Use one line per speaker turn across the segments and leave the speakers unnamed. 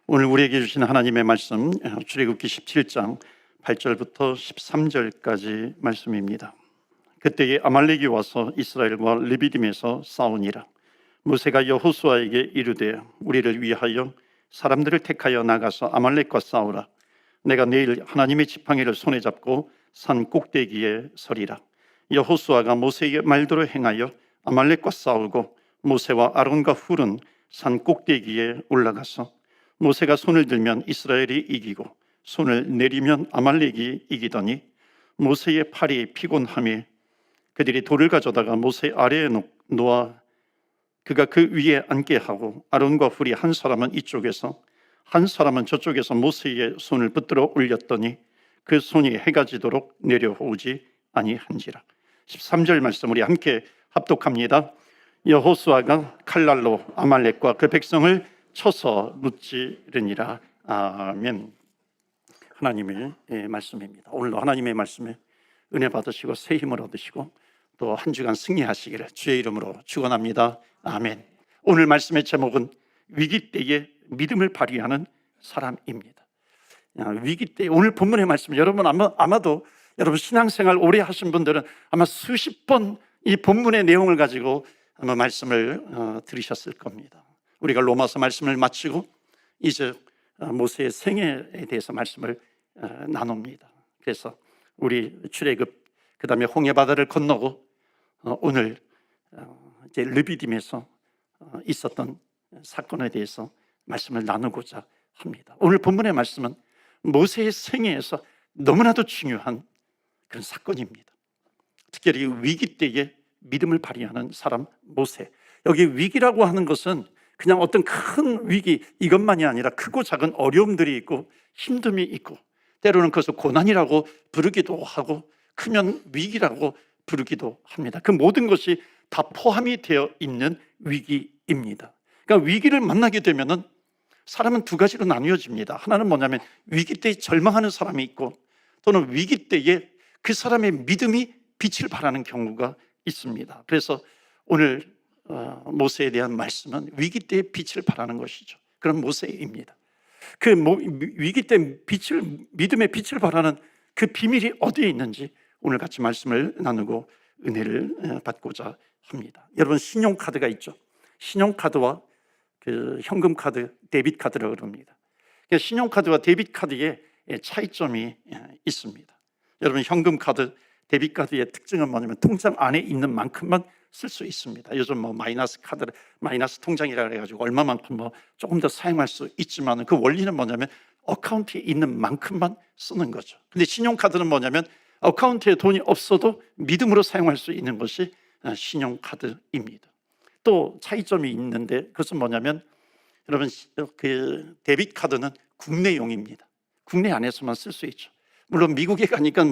오늘 우리에게 주신 하나님의 말씀 출애굽기 17장 8절부터 13절까지 말씀입니다. 그때에 아말렉이 와서 이스라엘과 르비딤에서 싸우니라. 모세가 여호수아에게 이르되 우리를 위하여 사람들을 택하여 나가서 아말렉과 싸우라. 내가 내일 하나님의 지팡이를 손에 잡고 산 꼭대기에 서리라. 여호수아가 모세의 말대로 행하여 아말렉과 싸우고 모세와 아론과 훌은 산 꼭대기에 올라가서 모세가 손을 들면 이스라엘이 이기고 손을 내리면 아말렉이 이기더니 모세의 팔이 피곤함에 그들이 돌을 가져다가 모세 아래에 놓아 그가 그 위에 앉게 하고 아론과 훌이 한 사람은 이쪽에서 한 사람은 저쪽에서 모세의 손을 붙들어 올렸더니 그 손이 해가 지도록 내려오지 아니한지라. 13절 말씀 우리 함께 합독합니다. 여호수아가 칼날로 아말렉과 그 백성을 쳐서 무찌르니라. 아멘. 하나님의 말씀입니다. 오늘도 하나님의 말씀에 은혜 받으시고 새 힘을 얻으시고 또 한 주간 승리하시기를 주의 이름으로 축원합니다. 아멘. 오늘 말씀의 제목은 위기 때에 믿음을 발휘하는 사람입니다. 위기 때 오늘 본문의 말씀 여러분 아마도 여러분 신앙생활 오래 하신 분들은 아마 수십 번 이 본문의 내용을 가지고 아마 말씀을 들으셨을 겁니다. 우리가 로마서 말씀을 마치고 이제 모세의 생애에 대해서 말씀을 나눕니다. 그래서 우리 출애굽 그 다음에 홍해바다를 건너고 오늘 이제 르비딤에서 있었던 사건에 대해서 말씀을 나누고자 합니다. 오늘 본문의 말씀은 모세의 생애에서 너무나도 중요한 그런 사건입니다. 특별히 위기 때에 믿음을 발휘하는 사람 모세. 여기 위기라고 하는 것은 그냥 어떤 큰 위기 이것만이 아니라 크고 작은 어려움들이 있고 힘듦이 있고 때로는 그것을 고난이라고 부르기도 하고 크면 위기라고 부르기도 합니다. 그 모든 것이 다 포함이 되어 있는 위기입니다. 그러니까 위기를 만나게 되면은 사람은 두 가지로 나뉘어집니다. 하나는 뭐냐면 위기 때에 절망하는 사람이 있고 또는 위기 때에 그 사람의 믿음이 빛을 발하는 경우가 있습니다. 그래서 오늘 모세에 대한 말씀은 위기 때에 빛을 발하는 것이죠. 그런 모세입니다. 그 위기 때 믿음의 빛을 발하는 그 비밀이 어디에 있는지 오늘 같이 말씀을 나누고 은혜를 받고자 합니다. 여러분 신용카드가 있죠. 신용카드와 그 현금카드, 데빗카드라고 그럽니다. 신용카드와 데빗카드의 차이점이 있습니다. 여러분 현금카드, 데빗카드의 특징은 뭐냐면 통장 안에 있는 만큼만 쓸 수 있습니다. 요즘 마이너스 카드, 마이너스 통장이라 해가지고 얼마만큼 조금 더 사용할 수 있지만 그 원리는 뭐냐면 어카운트에 있는 만큼만 쓰는 거죠. 근데 신용카드는 뭐냐면 어카운트에 돈이 없어도 믿음으로 사용할 수 있는 것이 신용카드입니다. 또 차이점이 있는데 그것은 뭐냐면 여러분 그 데빗카드는 국내용입니다. 국내 안에서만 쓸 수 있죠. 물론 미국에 가니까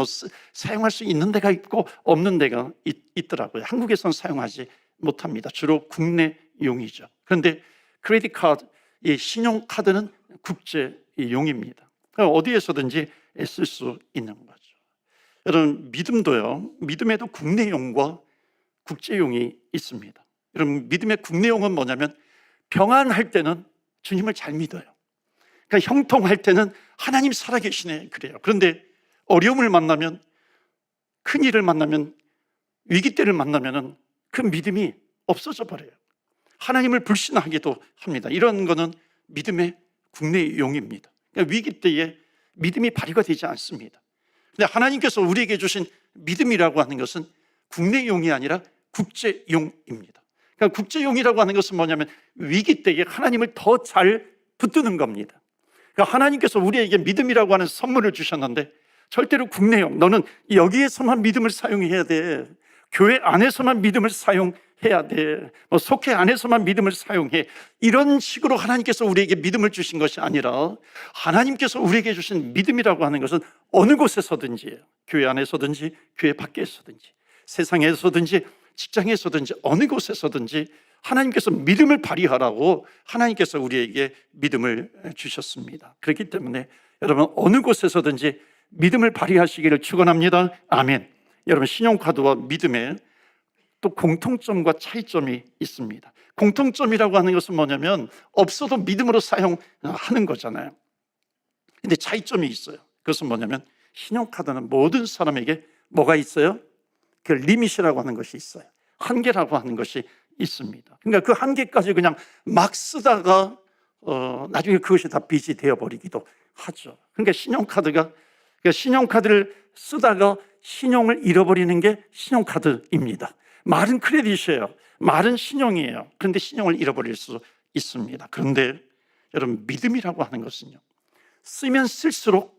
사용할 수 있는 데가 있고 없는 데가 있더라고요. 한국에서는 사용하지 못합니다. 주로 국내용이죠. 그런데 크레딧 카드, 이 신용카드는 국제용입니다. 어디에서든지 쓸 수 있는 거죠. 여러분 믿음도요. 믿음에도 국내용과 국제용이 있습니다. 여러분 믿음의 국내용은 뭐냐면 평안할 때는 주님을 잘 믿어요. 그러니까 형통할 때는 하나님 살아계시네 그래요. 그런데 어려움을 만나면 큰일을 만나면 위기 때를 만나면 그 믿음이 없어져 버려요. 하나님을 불신하기도 합니다. 이런 거는 믿음의 국내용입니다. 그러니까 위기 때에 믿음이 발휘가 되지 않습니다. 근데 하나님께서 우리에게 주신 믿음이라고 하는 것은 국내용이 아니라 국제용입니다. 그러니까 국제용이라고 하는 것은 뭐냐면 위기 때에 하나님을 더 잘 붙드는 겁니다. 그러니까 하나님께서 우리에게 믿음이라고 하는 선물을 주셨는데 절대로 국내용, 너는 여기에서만 믿음을 사용해야 돼. 교회 안에서만 믿음을 사용해야 돼. 속회 안에서만 믿음을 사용해. 이런 식으로 하나님께서 우리에게 믿음을 주신 것이 아니라 하나님께서 우리에게 주신 믿음이라고 하는 것은 어느 곳에서든지 교회 안에서든지 교회 밖에서든지 세상에서든지 직장에서든지 어느 곳에서든지 하나님께서 믿음을 발휘하라고 하나님께서 우리에게 믿음을 주셨습니다. 그렇기 때문에 여러분 어느 곳에서든지 믿음을 발휘하시기를 축원합니다. 아멘. 여러분 신용카드와 믿음에 또 공통점과 차이점이 있습니다. 공통점이라고 하는 것은 뭐냐면 없어도 믿음으로 사용하는 거잖아요. 근데 차이점이 있어요. 그것은 뭐냐면 신용카드는 모든 사람에게 뭐가 있어요? 그 리밋이라고 하는 것이 있어요. 한계라고 하는 것이 있습니다. 그러니까 그 한계까지 그냥 막 쓰다가 나중에 그것이 다 빚이 되어버리기도 하죠. 그러니까 신용카드를 쓰다가 신용을 잃어버리는 게 신용카드입니다. 말은 크레딧이에요. 말은 신용이에요. 그런데 신용을 잃어버릴 수 있습니다. 그런데 여러분, 믿음이라고 하는 것은요, 쓰면 쓸수록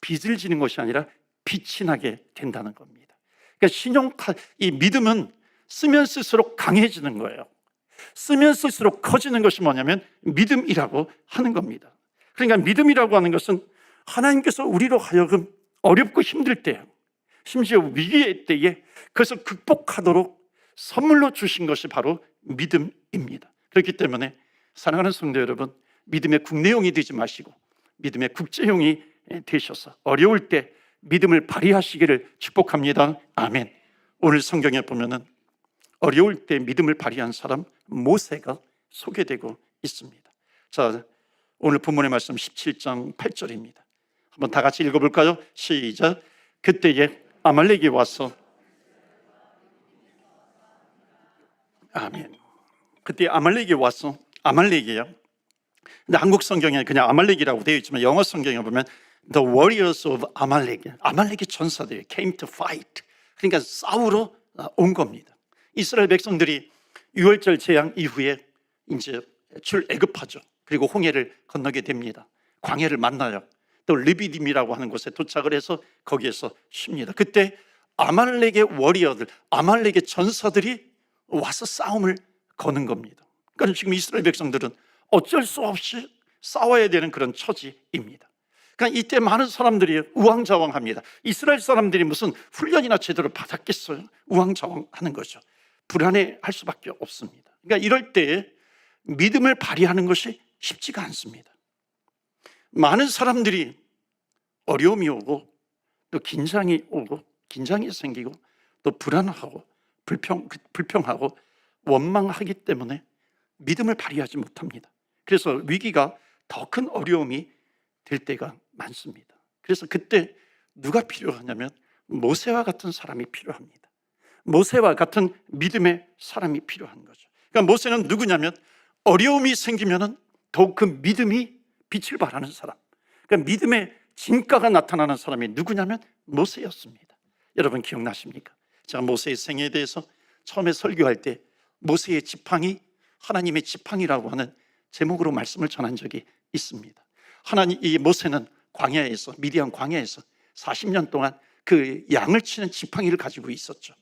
빚을 지는 것이 아니라 빛이 나게 된다는 겁니다. 그러니까 이 믿음은 쓰면 쓸수록 강해지는 거예요. 쓰면 쓸수록 커지는 것이 뭐냐면 믿음이라고 하는 겁니다. 그러니까 믿음이라고 하는 것은 하나님께서 우리로 하여금 어렵고 힘들 때, 심지어 위기의 때에 그것을 극복하도록 선물로 주신 것이 바로 믿음입니다. 그렇기 때문에 사랑하는 성도 여러분, 믿음의 국내용이 되지 마시고 믿음의 국제용이 되셔서 어려울 때 믿음을 발휘하시기를 축복합니다. 아멘. 오늘 성경에 보면은 어려울 때 믿음을 발휘한 사람 모세가 소개되고 있습니다. 자, 오늘 본문의 말씀 17장 8절입니다. 한번 다 같이 읽어볼까요? 시작. 그때에 아말렉이 와서, 아멘. 그때 아말렉이 와서, 아말렉이에요. 근데 한국 성경에 그냥 아말렉이라고 되어 있지만 영어 성경에 보면 The warriors of Amalek, 아말렉의 전사들이 came to fight. 그러니까 싸우러 온 겁니다. 이스라엘 백성들이 유월절 재앙 이후에 이제 출애굽하죠. 그리고 홍해를 건너게 됩니다. 광야를 만나요. 또 르비딤이라고 하는 곳에 도착을 해서 거기에서 쉽니다. 그때 아말렉의 워리어들, 아말렉의 전사들이 와서 싸움을 거는 겁니다. 그러니까 지금 이스라엘 백성들은 어쩔 수 없이 싸워야 되는 그런 처지입니다. 그러니까 이때 많은 사람들이 우왕좌왕합니다. 이스라엘 사람들이 무슨 훈련이나 제대로 받았겠어요? 우왕좌왕하는 거죠. 불안해할 수밖에 없습니다. 그러니까 이럴 때 믿음을 발휘하는 것이 쉽지가 않습니다. 많은 사람들이 어려움이 오고 또 긴장이 오고 긴장이 생기고 또 불안하고 불평하고 원망하기 때문에 믿음을 발휘하지 못합니다. 그래서 위기가 더 큰 어려움이 될 때가 많습니다. 그래서 그때 누가 필요하냐면 모세와 같은 사람이 필요합니다. 모세와 같은 믿음의 사람이 필요한 거죠. 그러니까 모세는 누구냐면 어려움이 생기면 더욱 그 믿음이 빛을 발하는 사람, 그러니까 믿음의 진가가 나타나는 사람이 누구냐면 모세였습니다. 여러분 기억나십니까? 제가 모세의 생애에 대해서 처음에 설교할 때 모세의 지팡이, 하나님의 지팡이라고 하는 제목으로 말씀을 전한 적이 있습니다. 이 모세는 광야에서, 미디안 광야에서 40년 동안 그 양을 치는 지팡이를 가지고 있었죠.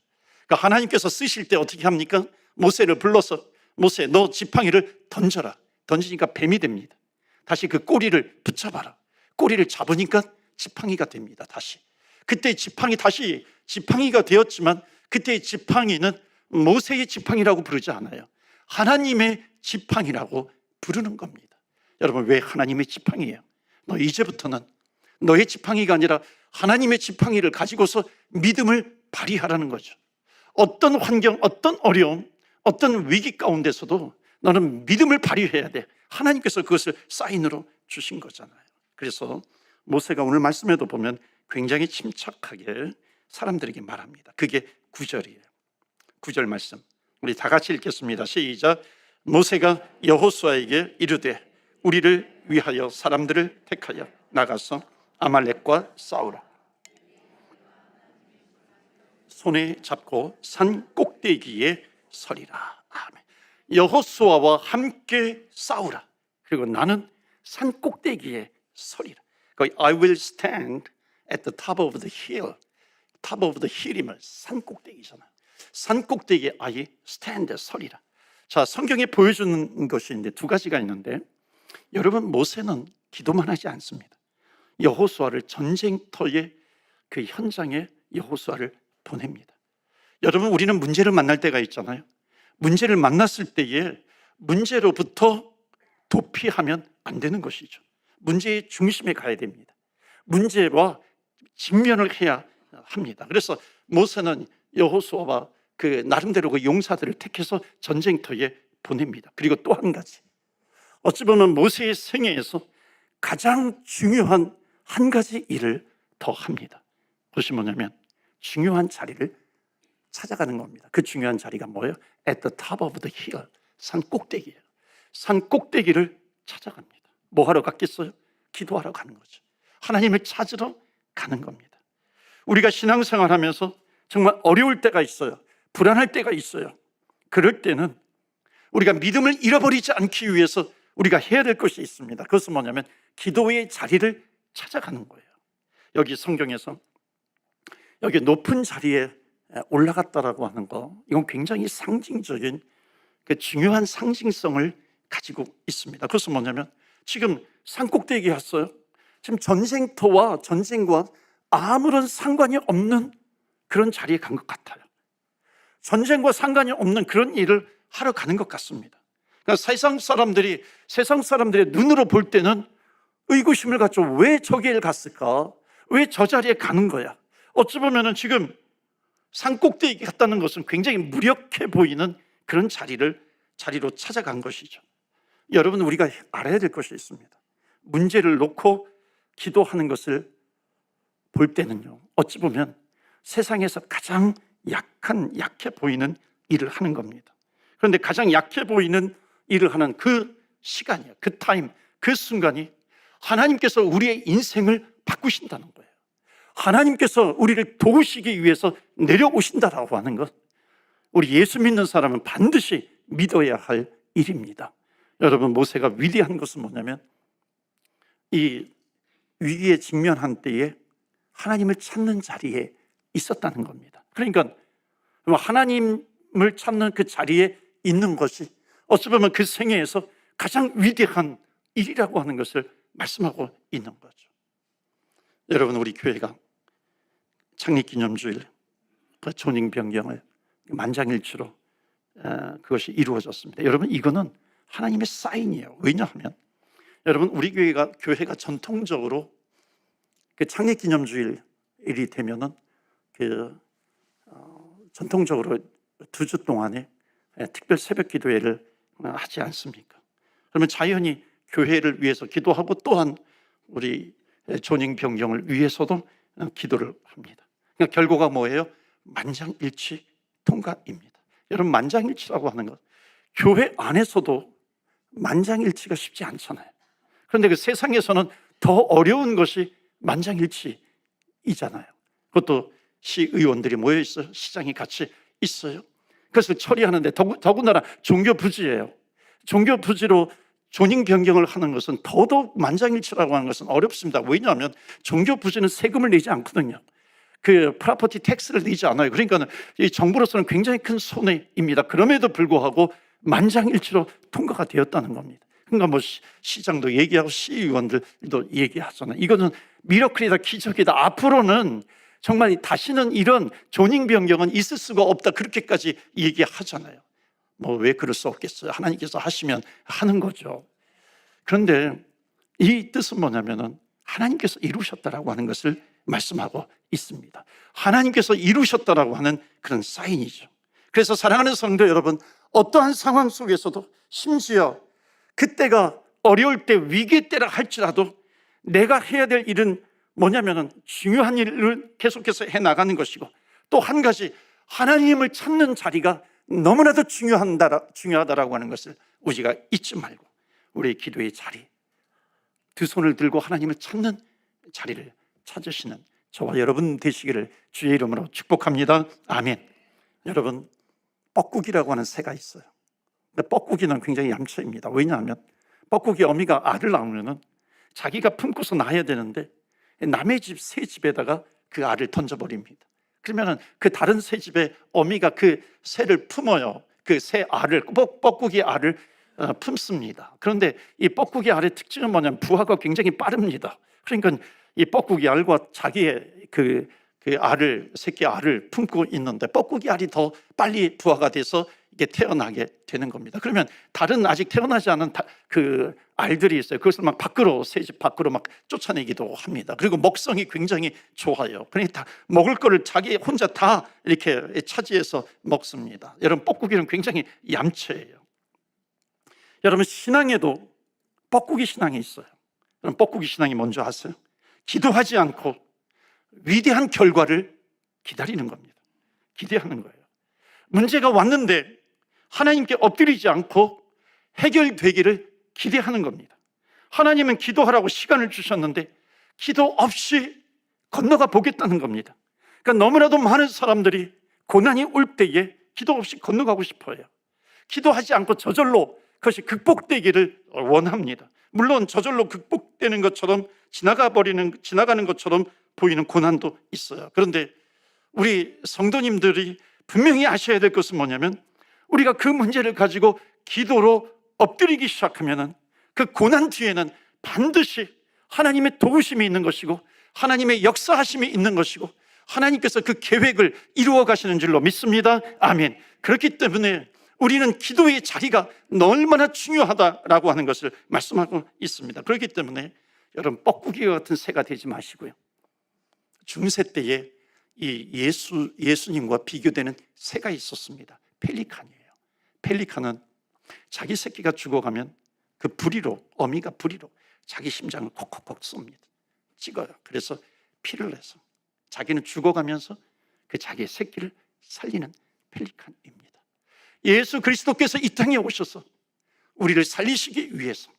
그러니까 하나님께서 쓰실 때 어떻게 합니까? 모세를 불러서 모세, 너 지팡이를 던져라. 던지니까 뱀이 됩니다. 다시 그 꼬리를 붙잡아라. 꼬리를 잡으니까 지팡이가 됩니다. 다시. 그때 다시 지팡이가 되었지만 그때의 지팡이는 모세의 지팡이라고 부르지 않아요. 하나님의 지팡이라고 부르는 겁니다. 여러분, 왜 하나님의 지팡이예요? 너 이제부터는 너의 지팡이가 아니라 하나님의 지팡이를 가지고서 믿음을 발휘하라는 거죠. 어떤 환경, 어떤 어려움, 어떤 위기 가운데서도 너는 믿음을 발휘해야 돼. 하나님께서 그것을 사인으로 주신 거잖아요. 그래서 모세가 오늘 말씀에도 보면 굉장히 침착하게 사람들에게 말합니다. 그게 9절이에요. 9절 말씀 우리 다 같이 읽겠습니다. 시작. 모세가 여호수아에게 이르되 우리를 위하여 사람들을 택하여 나가서 아말렉과 싸우라. 손에 잡고 산 꼭대기에 서리라. 아멘. 여호수아와 함께 싸우라. 그리고 나는 산 꼭대기에 서리라. I will stand at the top of the hill. top of the hill이면 산 꼭대기잖아요. 산 꼭대기에 I stand, 서리라. 자, 성경에 보여주는 것이 이제 두 가지가 있는데, 여러분, 모세는 기도만 하지 않습니다. 여호수아를 전쟁터의 그 현장에 여호수아를 보냅니다. 여러분, 우리는 문제를 만날 때가 있잖아요. 문제를 만났을 때에 문제로부터 도피하면 안 되는 것이죠. 문제의 중심에 가야 됩니다. 문제와 직면을 해야 합니다. 그래서 모세는 여호수아와 그 나름대로 그 용사들을 택해서 전쟁터에 보냅니다. 그리고 또 한 가지, 어찌 보면 모세의 생애에서 가장 중요한 한 가지 일을 더 합니다. 그것이 뭐냐면 중요한 자리를 찾아가는 겁니다. 그 중요한 자리가 뭐예요? At the top of the hill, 산 꼭대기예요. 산 꼭대기를 찾아갑니다. 뭐 하러 갔겠어요? 기도하러 가는 거죠. 하나님을 찾으러 가는 겁니다. 우리가 신앙생활하면서 정말 어려울 때가 있어요. 불안할 때가 있어요. 그럴 때는 우리가 믿음을 잃어버리지 않기 위해서 우리가 해야 될 것이 있습니다. 그것은 뭐냐면 기도의 자리를 찾아가는 거예요. 여기 성경에서 여기 높은 자리에 올라갔다라고 하는 거, 이건 굉장히 상징적인 그 중요한 상징성을 가지고 있습니다. 그것은 뭐냐면 지금 산꼭대기에 왔어요. 지금 전쟁과 아무런 상관이 없는 그런 자리에 간 것 같아요. 전쟁과 상관이 없는 그런 일을 하러 가는 것 같습니다. 그러니까 세상 사람들의 눈으로 볼 때는 의구심을 갖죠. 왜 저기에 갔을까? 왜 저 자리에 가는 거야? 어찌 보면은 지금 산꼭대기에 갔다는 것은 굉장히 무력해 보이는 그런 자리로 찾아간 것이죠. 여러분, 우리가 알아야 될 것이 있습니다. 문제를 놓고 기도하는 것을 볼 때는요, 어찌 보면 세상에서 가장 약해 보이는 일을 하는 겁니다. 그런데 가장 약해 보이는 일을 하는 그 시간이에요. 그 타임, 그 순간이 하나님께서 우리의 인생을 바꾸신다는 거예요. 하나님께서 우리를 도우시기 위해서 내려오신다라고 하는 것, 우리 예수 믿는 사람은 반드시 믿어야 할 일입니다. 여러분, 모세가 위대한 것은 뭐냐면 이 위기에 직면한 때에 하나님을 찾는 자리에 있었다는 겁니다. 그러니까 하나님을 찾는 그 자리에 있는 것이 어찌 보면 그 생애에서 가장 위대한 일이라고 하는 것을 말씀하고 있는 거죠. 여러분, 우리 교회가 창립기념주일 조닝 변경을 만장일치로 그것이 이루어졌습니다. 여러분, 이거는 하나님의 사인이에요. 왜냐하면 여러분, 우리 교회가 전통적으로 그 창립기념주일이 되면은 전통적으로 2주 동안에 특별 새벽 기도회를 하지 않습니까? 그러면 자연히 교회를 위해서 기도하고 또한 우리 조닝 변경을 위해서도 기도를 합니다. 그러니까 결과가 뭐예요? 만장일치 통과입니다. 여러분, 만장일치라고 하는 것, 교회 안에서도 만장일치가 쉽지 않잖아요. 그런데 그 세상에서는 더 어려운 것이 만장일치이잖아요. 그것도 시의원들이 모여 있어요. 시장이 같이 있어요. 그래서 처리하는데 더군다나 종교부지예요. 종교부지로 조닝 변경을 하는 것은 더더욱 만장일치라고 하는 것은 어렵습니다. 왜냐하면 종교부지는 세금을 내지 않거든요. 그 프로퍼티 텍스를 내지 않아요. 그러니까 이 정부로서는 굉장히 큰 손해입니다. 그럼에도 불구하고 만장일치로 통과가 되었다는 겁니다. 그러니까 뭐 시장도 얘기하고 시의원들도 얘기하잖아요. 이거는 미러클이다, 기적이다. 앞으로는 정말 다시는 이런 조닝 변경은 있을 수가 없다. 그렇게까지 얘기하잖아요. 뭐 왜 그럴 수 없겠어요? 하나님께서 하시면 하는 거죠. 그런데 이 뜻은 뭐냐면은 하나님께서 이루셨다라고 하는 것을 말씀하고 있습니다. 하나님께서 이루셨다라고 하는 그런 사인이죠. 그래서 사랑하는 성도 여러분, 어떠한 상황 속에서도 심지어 그때가 어려울 때, 위기 때라 할지라도 내가 해야 될 일은 뭐냐면은 중요한 일을 계속해서 해 나가는 것이고, 또 한 가지 하나님을 찾는 자리가 너무나도 중요하다라고 하는 것을 우리가 잊지 말고 우리의 기도의 자리, 두 손을 들고 하나님을 찾는 자리를 찾으시는 저와 여러분 되시기를 주의 이름으로 축복합니다. 아멘. 여러분, 뻐꾸기라고 하는 새가 있어요. 근데 뻐꾸기는 굉장히 얌체입니다. 왜냐하면 뻐꾸기 어미가 알을 낳으면은 자기가 품고서 낳아야 되는데 남의 집 새 집에다가 그 알을 던져버립니다. 그러면은 그 다른 새 집에 어미가 그 새를 품어요. 그 새 알을, 뻐꾸기 알을 품습니다. 그런데 이 뻐꾸기 알의 특징은 뭐냐면 부화가 굉장히 빠릅니다. 그러니까 이 뻐꾸기 알과 자기의 그 새끼 알을 품고 있는데 뻐꾸기 알이 더 빨리 부화가 돼서 이게 태어나게 되는 겁니다. 그러면 다른 아직 태어나지 않은 그 알들이 있어요. 그것을 막 새집 밖으로 막 쫓아내기도 합니다. 그리고 먹성이 굉장히 좋아요. 그러니까 다 먹을 거를 자기 혼자 다 이렇게 차지해서 먹습니다. 여러분, 뻐꾸기는 굉장히 얌체예요. 여러분, 신앙에도 뻐꾸기 신앙이 있어요. 여러분, 뻐꾸기 신앙이 뭔지 아세요? 기도하지 않고 위대한 결과를 기다리는 겁니다. 기대하는 거예요. 문제가 왔는데 하나님께 엎드리지 않고 해결되기를 기대하는 겁니다. 하나님은 기도하라고 시간을 주셨는데 기도 없이 건너가 보겠다는 겁니다. 그러니까 너무나도 많은 사람들이 고난이 올 때에 기도 없이 건너가고 싶어요. 기도하지 않고 저절로 그것이 극복되기를 원합니다. 물론 저절로 극복되는 것처럼 지나가는 것처럼 보이는 고난도 있어요. 그런데 우리 성도님들이 분명히 아셔야 될 것은 뭐냐면, 우리가 그 문제를 가지고 기도로 엎드리기 시작하면 그 고난 뒤에는 반드시 하나님의 도우심이 있는 것이고 하나님의 역사하심이 있는 것이고 하나님께서 그 계획을 이루어 가시는 줄로 믿습니다. 아멘. 그렇기 때문에 우리는 기도의 자리가 얼마나 중요하다라고 하는 것을 말씀하고 있습니다. 그렇기 때문에 여러분, 뻐꾸기 같은 새가 되지 마시고요, 중세 때에 이 예수님과 비교되는 새가 있었습니다. 펠리칸이에요. 펠리칸은 자기 새끼가 죽어가면 그 부리로, 어미가 부리로 자기 심장을 콕콕콕 쏩니다. 찍어요. 그래서 피를 내서 자기는 죽어가면서 그 자기의 새끼를 살리는 펠리칸입니다. 예수 그리스도께서 이 땅에 오셔서 우리를 살리시기 위해서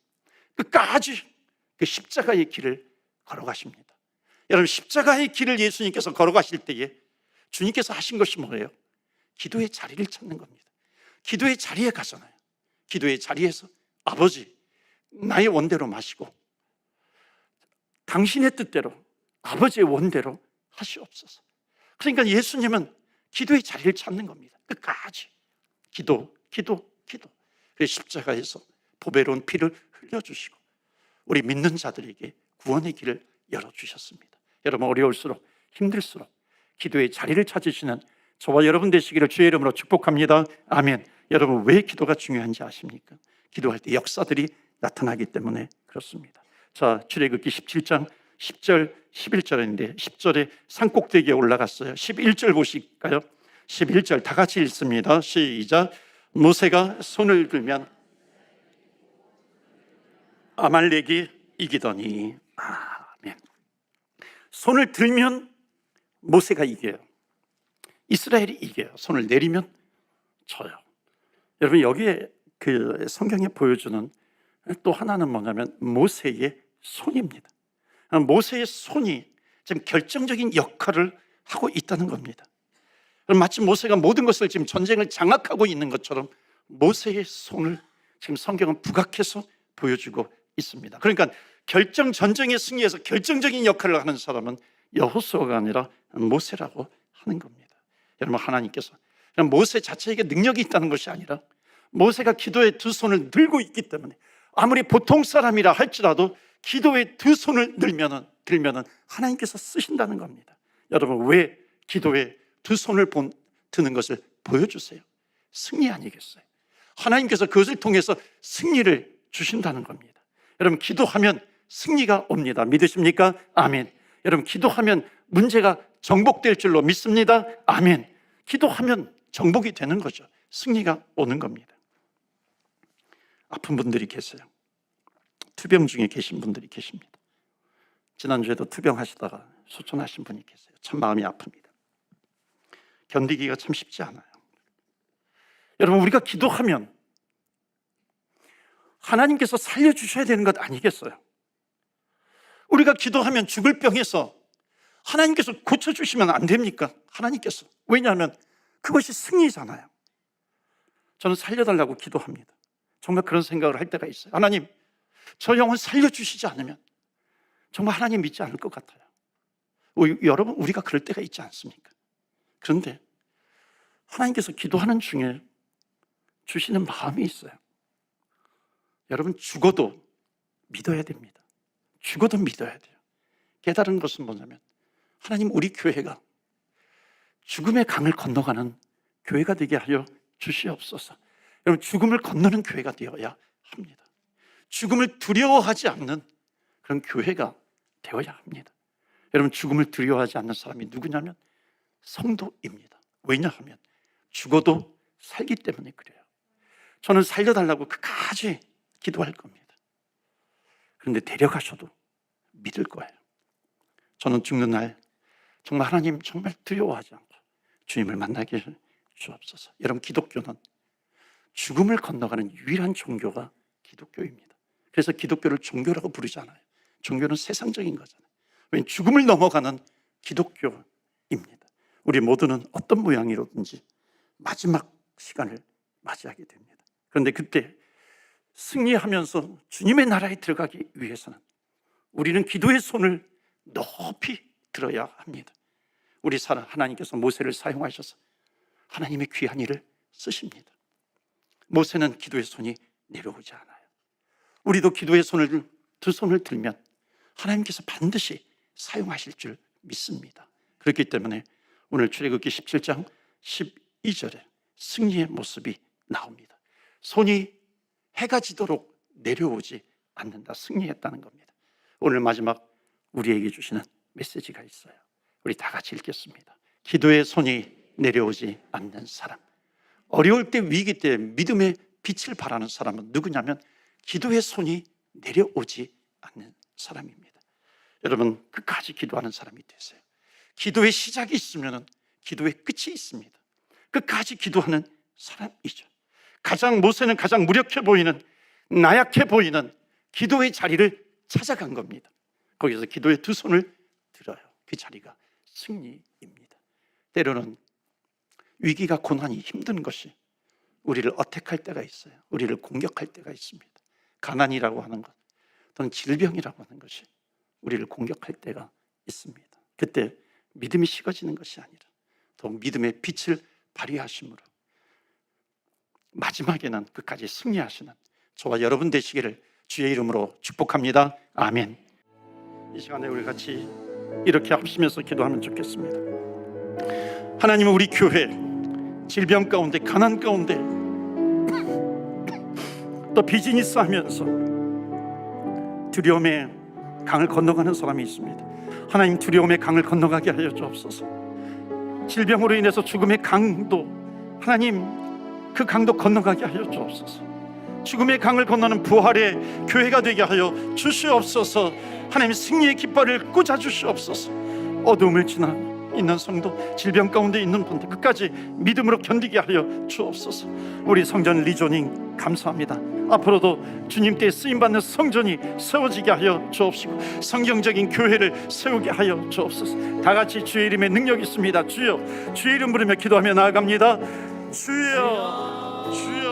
끝까지 그 십자가의 길을 걸어가십니다. 여러분, 십자가의 길을 예수님께서 걸어가실 때에 주님께서 하신 것이 뭐예요? 기도의 자리를 찾는 겁니다. 기도의 자리에 가잖아요. 기도의 자리에서 아버지, 나의 원대로 마시고 당신의 뜻대로, 아버지의 원대로 하시옵소서. 그러니까 예수님은 기도의 자리를 찾는 겁니다. 끝까지 기도. 그 십자가에서 보배로운 피를 흘려주시고 우리 믿는 자들에게 구원의 길을 열어주셨습니다. 여러분, 어려울수록, 힘들수록 기도의 자리를 찾으시는 저와 여러분 되시기를 주의 이름으로 축복합니다. 아멘. 여러분, 왜 기도가 중요한지 아십니까? 기도할 때 역사들이 나타나기 때문에 그렇습니다. 자, 출애굽기 17장 10절 11절인데 10절에 산꼭대기에 올라갔어요. 11절 보실까요? 11절 다 같이 읽습니다. 시작. 모세가 손을 들면 아말렉이 이기더니. 아멘. 손을 들면 모세가 이겨요. 이스라엘이 이겨요. 손을 내리면 져요. 여러분, 여기에 그 성경에 보여주는 또 하나는 뭐냐면 모세의 손입니다. 모세의 손이 지금 결정적인 역할을 하고 있다는 겁니다. 마치 모세가 모든 것을 지금 전쟁을 장악하고 있는 것처럼 모세의 손을 지금 성경은 부각해서 보여주고 있습니다. 그러니까 전쟁의 승리에서 결정적인 역할을 하는 사람은 여호수아가 아니라 모세라고 하는 겁니다. 여러분, 하나님께서 모세 자체에게 능력이 있다는 것이 아니라 모세가 기도의 두 손을 들고 있기 때문에 아무리 보통 사람이라 할지라도 기도의 두 손을 들면은 하나님께서 쓰신다는 겁니다. 여러분, 왜 기도에 두 손을 드는 것을 보여주세요? 승리 아니겠어요? 하나님께서 그것을 통해서 승리를 주신다는 겁니다. 여러분, 기도하면 승리가 옵니다. 믿으십니까? 아멘. 여러분, 기도하면 문제가 정복될 줄로 믿습니다. 아멘. 기도하면 정복이 되는 거죠. 승리가 오는 겁니다. 아픈 분들이 계세요. 투병 중에 계신 분들이 계십니다. 지난주에도 투병하시다가 소천하신 분이 계세요. 참 마음이 아픕니다. 견디기가 참 쉽지 않아요. 여러분, 우리가 기도하면 하나님께서 살려주셔야 되는 것 아니겠어요? 우리가 기도하면 죽을 병에서 하나님께서 고쳐주시면 안 됩니까? 하나님께서. 왜냐하면 그것이 승리잖아요. 저는 살려달라고 기도합니다. 정말 그런 생각을 할 때가 있어요. 하나님, 저 영혼 살려주시지 않으면 정말 하나님 믿지 않을 것 같아요. 여러분, 우리가 그럴 때가 있지 않습니까? 그런데 하나님께서 기도하는 중에 주시는 마음이 있어요. 여러분, 죽어도 믿어야 됩니다. 죽어도 믿어야 돼요. 깨달은 것은 뭐냐면, 하나님, 우리 교회가 죽음의 강을 건너가는 교회가 되게 하여 주시옵소서. 여러분, 죽음을 건너는 교회가 되어야 합니다. 죽음을 두려워하지 않는 그런 교회가 되어야 합니다. 여러분, 죽음을 두려워하지 않는 사람이 누구냐면 성도입니다. 왜냐하면 죽어도 살기 때문에 그래요. 저는 살려달라고 끝까지 기도할 겁니다. 그런데 데려가셔도 믿을 거예요. 저는 죽는 날 정말 하나님 정말 두려워하지 않고 주님을 만나게 주옵소서. 여러분, 기독교는 죽음을 건너가는 유일한 종교가 기독교입니다. 그래서 기독교를 종교라고 부르잖아요. 종교는 세상적인 거잖아요. 왜냐하면 죽음을 넘어가는 기독교입니다. 우리 모두는 어떤 모양이로든지 마지막 시간을 맞이하게 됩니다. 그런데 그때 승리하면서 주님의 나라에 들어가기 위해서는 우리는 기도의 손을 높이 들어야 합니다. 우리 하나님께서 모세를 사용하셔서 하나님의 귀한 일을 쓰십니다. 모세는 기도의 손이 내려오지 않아요. 우리도 기도의 손을, 두 손을 들면 하나님께서 반드시 사용하실 줄 믿습니다. 그렇기 때문에 오늘 출애굽기 17장 12절에 승리의 모습이 나옵니다. 손이 해가 지도록 내려오지 않는다. 승리했다는 겁니다. 오늘 마지막 우리에게 주시는 메시지가 있어요. 우리 다 같이 읽겠습니다. 기도의 손이 내려오지 않는 사람, 어려울 때, 위기 때 믿음의 빛을 발하는 사람은 누구냐면 기도의 손이 내려오지 않는 사람입니다. 여러분, 끝까지 기도하는 사람이 되세요. 기도의 시작이 있으면 기도의 끝이 있습니다. 끝까지 기도하는 사람이죠. 모세는 가장 무력해 보이는, 나약해 보이는 기도의 자리를 찾아간 겁니다. 거기서 기도의 두 손을 들어요. 그 자리가 승리입니다. 때로는 위기가, 고난이, 힘든 것이 우리를 어택할 때가 있어요. 우리를 공격할 때가 있습니다. 가난이라고 하는 것 또는 질병이라고 하는 것이 우리를 공격할 때가 있습니다. 그때 믿음이 식어지는 것이 아니라 더 믿음의 빛을 발휘하심으로 마지막에는 끝까지 승리하시는 저와 여러분 되시기를 주의 이름으로 축복합니다. 아멘. 이 시간에 우리 같이 이렇게 합심해서 기도하면 좋겠습니다. 하나님은 우리 교회 질병 가운데, 가난 가운데 또 비즈니스 하면서 두려움의 강을 건너가는 사람이 있습니다. 하나님, 두려움의 강을 건너가게 하여 주옵소서. 질병으로 인해서 죽음의 강도, 하나님 그 강도 건너가게 하여 주옵소서. 죽음의 강을 건너는 부활의 교회가 되게 하여 주시옵소서. 하나님, 승리의 깃발을 꽂아 주시옵소서. 어둠을 지나 있는 성도, 질병 가운데 있는 분들 끝까지 믿음으로 견디게 하여 주옵소서. 우리 성전 리조닝 감사합니다. 앞으로도 주님께 쓰임받는 성전이 세워지게 하여 주옵시고 성경적인 교회를 세우게 하여 주옵소서. 다 같이 주의 이름에 능력이 있습니다. 주여, 주의 이름 부르며 기도하며 나아갑니다. 주여, 주여.